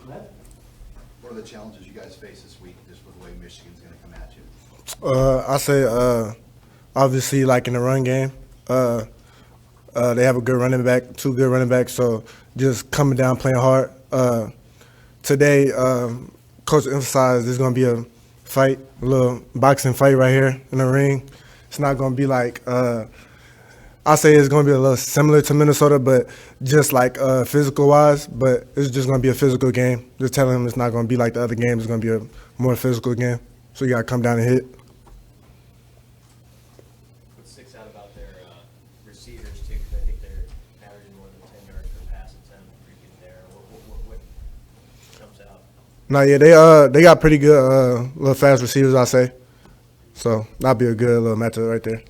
What are the challenges you guys face this week, just with the way Michigan's going to come at you? I say obviously like in the run game, they have a good running back, two good running backs. So just coming down, playing hard. Today, coach emphasized there's gonna be a fight, a little boxing fight right here in the ring. It's not gonna be like I say it's gonna be a little similar to Minnesota, but just like physical wise. But it's just gonna be a physical game. Just telling them it's not gonna be like the other games. It's gonna be a more physical game. So you gotta come down and hit. What sticks out about their receivers too? Because I think they're averaging more than 10 yards per pass attempt freaking there. What jumps out? No, yeah, they got pretty good little fast receivers, I say. So that'll be a good little matchup right there.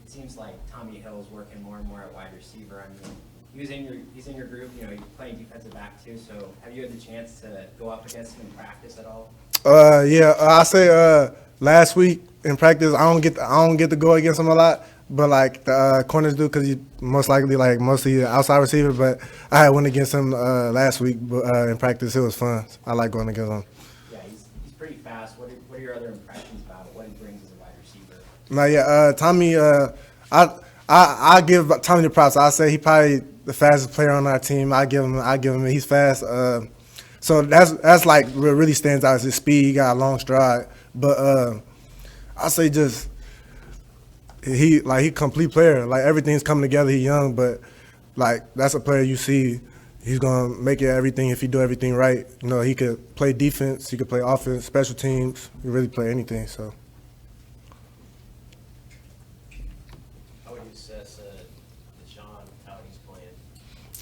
It seems like Tommy Hill's working more and more at wide receiver. I mean, he's in your group. You know, you're playing defensive back too. So have you had the chance to go up against him in practice at all? Yeah, I say last week in practice I don't get to go against him a lot, but like the corners do because he's most likely like mostly an outside receiver. But I had went against him last week, but in practice it was fun. I like going against him. Yeah, he's pretty fast. What are your other impressions about what he brings as a wide receiver? No, yeah, Tommy. I give Tommy the props. I say he probably the fastest player on our team. I give him. He's fast. So that's like what really stands out is his speed. He got a long stride. But I say just he complete player. Like everything's coming together. He young, but like that's a player you see. He's gonna make it everything if he do everything right. You know, he could play defense. He could play offense, special teams. He really play anything. So. How would you assess Deshaun, how he's playing?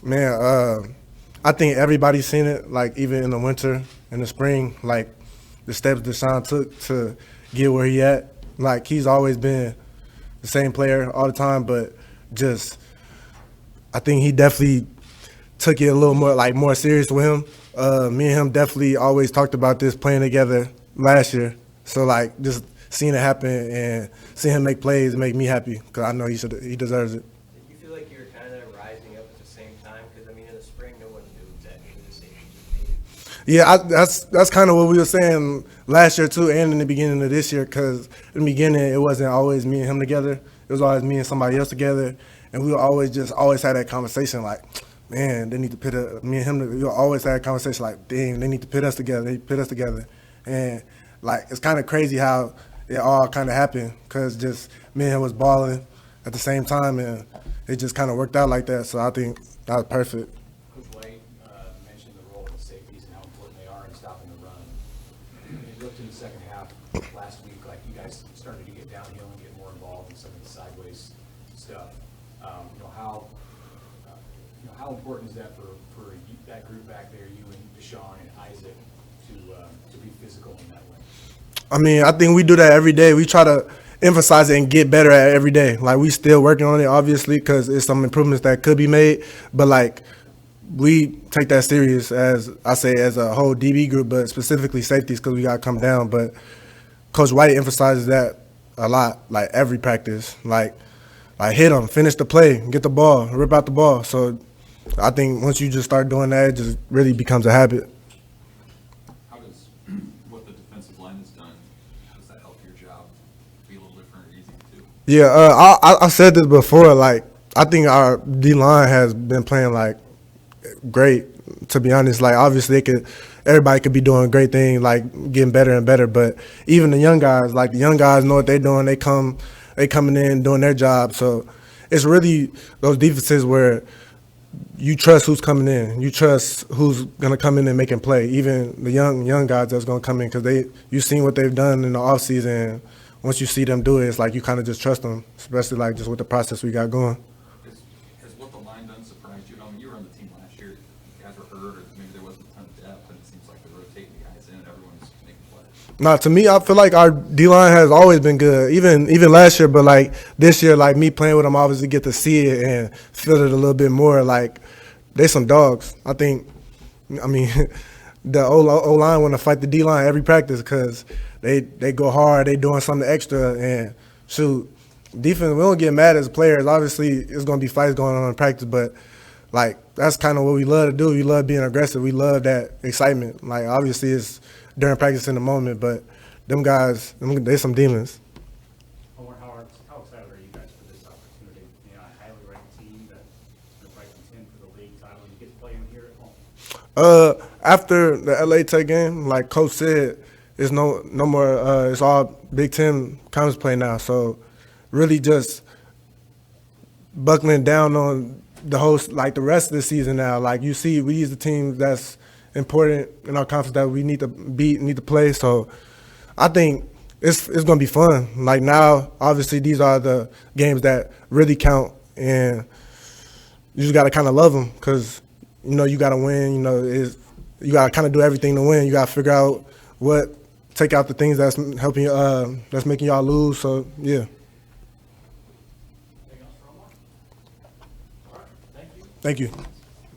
Man, I think everybody's seen it, like even in the winter, in the spring, like the steps Deshaun took to get where he at. Like he's always been the same player all the time, but just I think he definitely took it a little more serious with him. Me and him definitely always talked about this playing together last year. So like just seeing it happen and seeing him make plays make me happy because I know he deserves it. Did you feel like you were kind of rising up at the same time? Because, I mean, in the spring, no one knew exactly who the safeties would be. Yeah, that's kind of what we were saying last year too, and in the beginning of this year. Because in the beginning, it wasn't always me and him together; it was always me and somebody else together, and we would always had that conversation like, man, they need to pit me and him. We would always had a conversation like, dang, they need to pit us together. They pit us together, and like it's kind of crazy how it all kind of happened because just me and him was balling at the same time, and it just kind of worked out like that. So I think that was perfect. Coach White mentioned the role of the safeties and how important they are in stopping the run. It looked in the second half last week like you guys started to get downhill and get more involved in some of the sideways stuff. How important is that for that group back there, you and Deshaun and Isaac, to be physical in that way? I mean, I think we do that every day. We try to emphasize it and get better at it every day. Like, we still working on it, obviously, because it's some improvements that could be made. But, like, we take that serious as, I say, as a whole DB group, but specifically safeties because we got to come down. But Coach White emphasizes that a lot, like, every practice. Like hit them, finish the play, get the ball, rip out the ball. So I think once you just start doing that, it just really becomes a habit. How does what the defensive line has done, how does that help your job be a little different or easy too? Yeah, I said this before. Like, I think our D-line has been playing, like, great, to be honest. Like, obviously, everybody could be doing great things, like, getting better and better. But even the young guys know what they're doing. They coming in, doing their job. So it's really those defenses where you trust who's coming in. You trust who's gonna come in and make and play. Even the young guys that's gonna come in because you've seen what they've done in the offseason. Once you see them do it, it's like you kind of just trust them, especially like just with the process we got going. Has what the line done surprised you? I mean, you were on the team last year. You guys were hurt, or maybe there wasn't a ton of depth, and it seems like they're rotating the guys in, and everyone's making plays. No, to me, I feel like our D-line has always been good, even last year. But, like, this year, like, me playing with them, obviously get to see it and feel it a little bit more. Like, they some dogs. I mean, the O-line want to fight the D-line every practice because they go hard. They doing something extra. And, shoot, defense, we don't get mad as players. Obviously, it's going to be fights going on in practice. But, like that's kind of what we love to do. We love being aggressive. We love that excitement. Like obviously it's during practice in the moment, but them guys, they some demons. Omar, how excited are you guys for this opportunity? You know, a highly ranked team that's right contend for the league title. You get to play them here at home. After the LA Tech game, like Coach said, it's no more. It's all Big Ten conference play now. So really just buckling down on the whole, like the rest of the season now. Like you see, we use the team that's important in our conference that we need to beat, need to play. So I think it's gonna be fun. Like now, obviously these are the games that really count, and you just gotta kind of love them because you know you gotta win. You know, you gotta kind of do everything to win. You gotta figure out take out the things that's helping you, that's making y'all lose. So yeah. Anything else for Omar? All right, thank you. Thank you.